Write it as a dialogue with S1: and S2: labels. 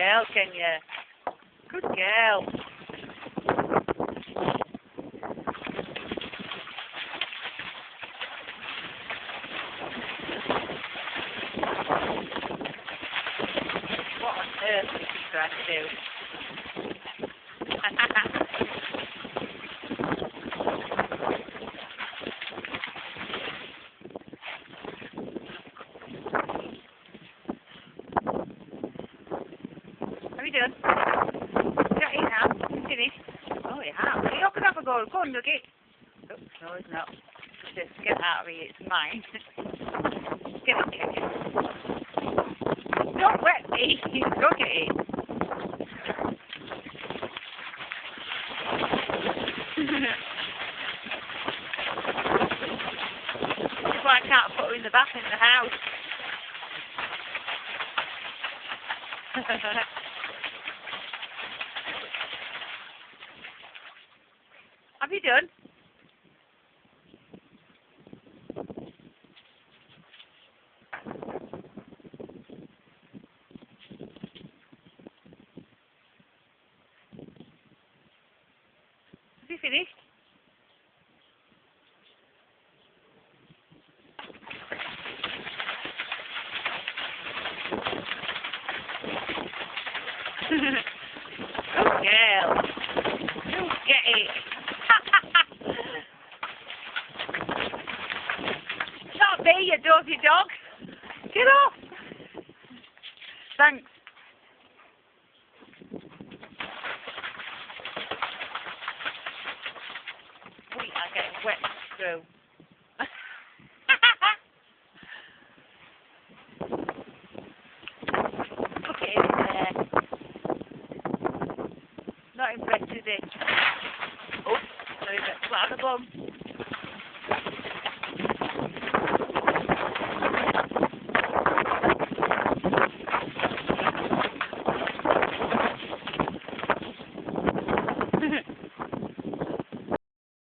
S1: girl, can you? Good girl. What on earth is she trying to do? Have you done? You don't eat now? You finished? Oh, you have. You're not going to have a go. Go on, Nugget. Oh, no, it's not. Just get out of here. It's mine. Get it, kid. Don't wet me. Go get it. That's why I can't put her in the bath in the house. Have you done? Have you finished? Good girl. You get it. Not me, you dirty dog. Get off. Thanks. We are getting wet through. Look at him there. Not impressed, is he? Oh, sorry, that's flat on the bum.